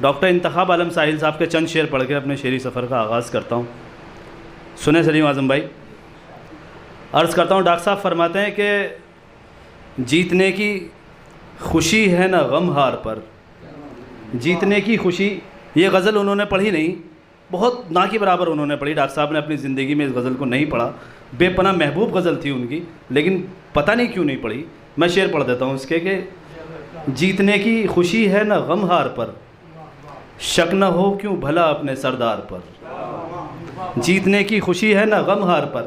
Doctor انتخاب عالم ساحل صاحب کے چند شعر پڑھ کے اپنے شعری سفر کا آغاز کرتا ہوں. سنیں سلیم اعظم بھائی. عرض کرتا ہوں ڈاکٹر صاحب فرماتے ہیں کہ جیتنے کی خوشی ہے نہ غم ہار پر. جیتنے کی خوشی، یہ غزل انہوں نے پڑھی نہیں، بہت نہ کے برابر انہوں نے پڑھی. ڈاکٹر صاحب نے اپنی زندگی میں اس غزل کو نہیں پڑھا، بے پناہ محبوب غزل تھی ان کی، لیکن پتہ نہیں کیوں نہیں پڑھی. میں شعر پڑھ دیتا ہوں اس کے کہ جیتنے کی خوشی ہے نہ غم ہار پر، شک نہ ہو کیوں بھلا اپنے سردار پر. جیتنے کی خوشی ہے نہ غم ہار پر،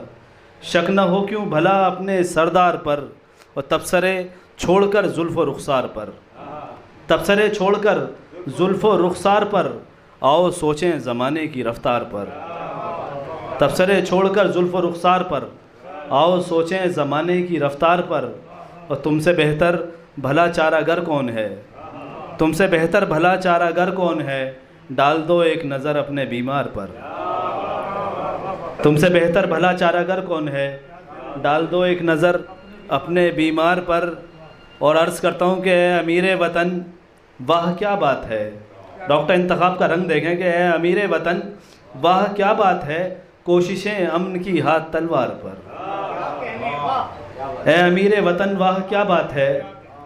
شک نہ ہو کیوں بھلا اپنے سردار پر. اور تبصرے چھوڑ کر زلف و رخسار پر، تبصرے چھوڑ کر زلف و رخسار پر، آؤ سوچیں زمانے کی رفتار پر. تبصرے چھوڑ کر زلف و رخسار پر، آؤ سوچیں زمانے کی رفتار پر. اور تم سے بہتر بھلا چارہ گر کون ہے، تم سے بہتر بھلا چارہ گر کون ہے، ڈال دو ایک نظر اپنے بیمار پر. تم سے بہتر بھلا چارہ گر کون ہے، ڈال دو ایک نظر اپنے بیمار پر. اور عرض کرتا ہوں کہ اے امیر وطن واہ کیا بات ہے. ڈاکٹر انتخاب کا رنگ دیکھیں کہ اے امیر وطن واہ کیا بات ہے، کوششیں امن کی ہاتھ تلوار پر. اے امیر وطن واہ کیا بات ہے،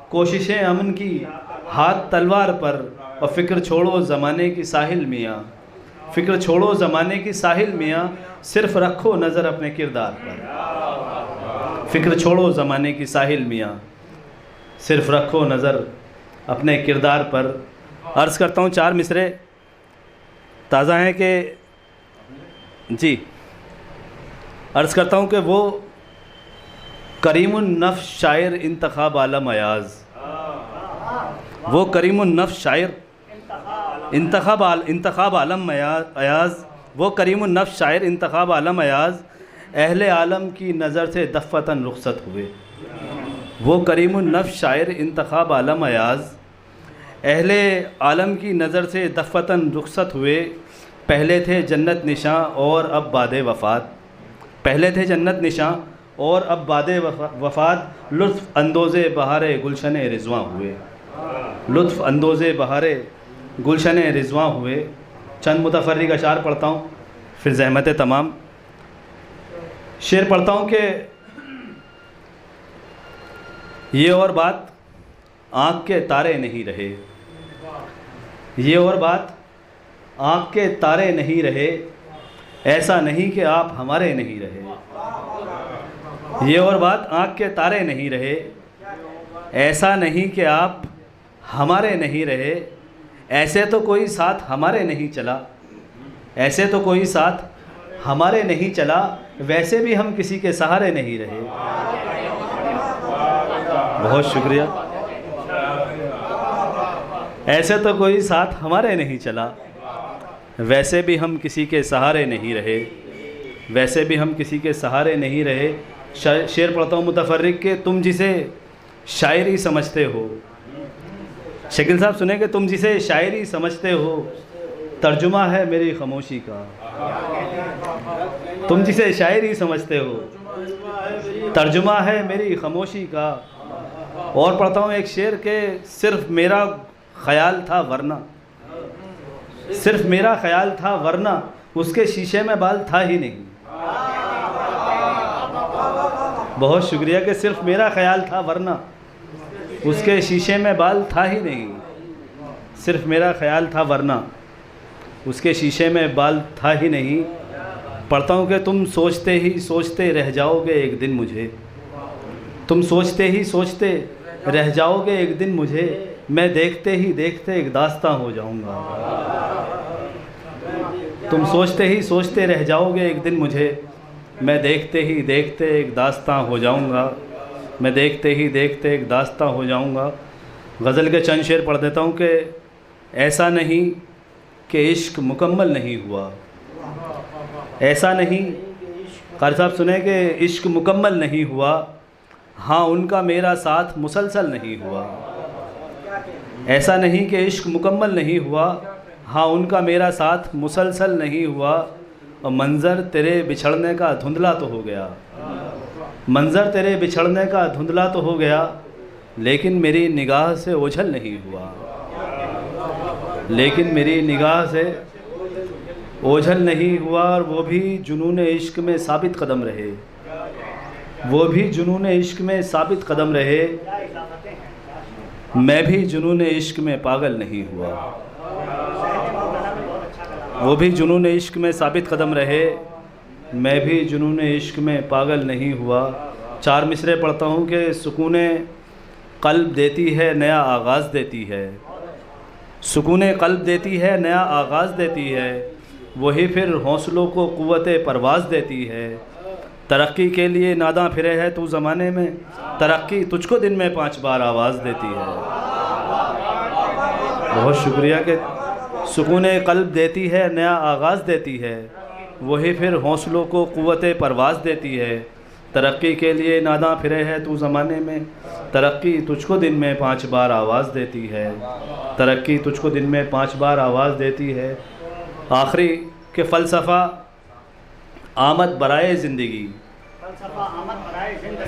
کوششیں امن کی ہاتھ تلوار پر. اور فکر چھوڑو زمانے کی ساحل میاں، فکر چھوڑو زمانے کی ساحل میاں، صرف رکھو نظر اپنے کردار پر. فکر چھوڑو زمانے کی ساحل میاں، صرف رکھو نظر اپنے کردار پر. عرض کرتا ہوں چار مصرے تازہ ہیں کہ جی، عرض کرتا ہوں کہ وہ کریم النفس شاعر انتخاب عالم ایاز، وہ کریم النفس شاعر انتخاب عالم ایاز، وہ کریم النفس شاعر انتخاب عالم ایاز، اہل عالم کی نظر سے دفتن رخصت ہوئے. وہ کریم النفس شاعر انتخاب عالم ایاز، اہل عالم کی نظر سے دفتن رخصت ہوئے. پہلے تھے جنت نشاں اور اب باد وفات، پہلے تھے جنت نشاں اور اب باد وفات. لطف اندوز بہار گلشن رضواں ہوئے، لطف اندوز بہار گلشن رضواں ہوئے. چند متفرق اشعار پڑھتا ہوں پھر زحمت تمام. شعر پڑھتا ہوں کہ یہ اور بات آنکھ کے تارے نہیں رہے، یہ اور بات آنکھ کے تارے نہیں رہے، ایسا نہیں کہ آپ ہمارے نہیں رہے. یہ اور بات آنکھ کے تارے نہیں رہے، ایسا نہیں کہ آپ ہمارے نہیں رہے. ایسے تو کوئی ساتھ ہمارے نہیں چلا، ایسے تو کوئی ساتھ ہمارے نہیں چلا، ویسے بھی ہم کسی کے سہارے نہیں رہے. بہت شکریہ. ایسے تو کوئی ساتھ ہمارے نہیں چلا، ویسے بھی ہم کسی کے سہارے نہیں رہے، ویسے بھی ہم کسی کے سہارے نہیں رہے. شعر پڑھتا ہوں متفرق کہ تم جسے شاعری سمجھتے ہو، شکیل صاحب سنیں کہ تم جسے شاعری سمجھتے ہو، ترجمہ ہے میری خاموشی کا. تم جسے شاعری سمجھتے ہو، ترجمہ ہے میری خاموشی کا. اور پڑھتا ہوں ایک شعر کہ صرف میرا خیال تھا ورنہ، صرف میرا خیال تھا ورنہ اس کے شیشے میں بال تھا ہی نہیں. بہت شکریہ کہ صرف میرا خیال تھا ورنہ اس کے شیشے میں بال تھا ہی نہیں. صرف میرا خیال تھا ورنہ اس کے شیشے میں بال تھا ہی نہیں. پڑھتا ہوں کہ تم سوچتے ہی سوچتے رہ جاؤ گے ایک دن مجھے، تم سوچتے ہی سوچتے رہ جاؤ گے ایک دن مجھے، میں دیکھتے ہی دیکھتے ایک داستاں ہو جاؤں گا. تم سوچتے ہی سوچتے رہ جاؤ گے ایک دن مجھے، میں دیکھتے ہی دیکھتے ایک داستاں ہو جاؤں گا، میں دیکھتے ہی دیکھتے ایک داستاں ہو جاؤں گا. غزل کے چند شعر پڑھ دیتا ہوں کہ ایسا نہیں کہ عشق مکمل نہیں ہوا، ایسا نہیں، قاری صاحب سنیں کہ عشق مکمل نہیں ہوا، ہاں ان کا میرا ساتھ مسلسل نہیں ہوا. ایسا نہیں کہ عشق مکمل نہیں ہوا، ہاں ان کا میرا ساتھ مسلسل نہیں ہوا. اور منظر تیرے بچھڑنے کا دھندلا تو ہو گیا، منظر تیرے بچھڑنے کا دھندلا تو ہو گیا، لیکن میری نگاہ سے اوجھل نہیں ہوا. لیکن میری نگاہ سے اوجھل نہیں ہوا، اور وہ بھی جنون عشق میں ثابت قدم رہے، وہ بھی جنون عشق میں ثابت قدم رہے، میں بھی جنون عشق میں پاگل نہیں ہوا۔ وہ بھی جنون عشق میں ثابت قدم رہے، میں بھی جنون عشق میں پاگل نہیں ہوا۔ 4 مصرے پڑھتا ہوں کہ سکون قلب دیتی ہے، نیا آغاز دیتی ہے، سکون قلب دیتی ہے، نیا آغاز دیتی ہے، وہی پھر حوصلوں کو قوت پرواز دیتی ہے۔ ترقی کے لیے ناداں پھرے ہے تو زمانے میں، ترقی تجھ کو دن میں 5 بار آواز دیتی ہے۔ بہت شکریہ کہ سکون قلب دیتی ہے، نیا آغاز دیتی ہے، وہی پھر حوصلوں کو قوت پرواز دیتی ہے۔ ترقی کے لیے ناداں پھرے ہے تو زمانے میں، ترقی تجھ کو دن میں 5 بار آواز دیتی ہے، ترقی تجھ کو دن میں 5 بار آواز دیتی ہے۔ آخری کہ فلسفہ آمد برائے زندگی،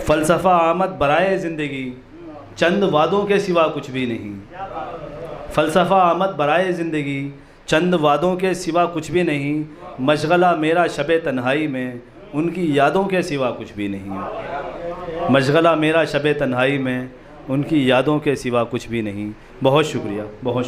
فلسفہ آمد برائے زندگی، چند وعدوں کے سوا کچھ بھی نہیں۔ فلسفہ آمد برائے زندگی، چند وعدوں کے سوا کچھ بھی نہیں، مشغلہ میرا شب تنہائی میں، ان کی یادوں کے سوا کچھ بھی نہیں۔ مشغلہ میرا شب تنہائی میں، ان کی یادوں کے سوا کچھ بھی نہیں۔ بہت شکریہ، بہت شکریہ۔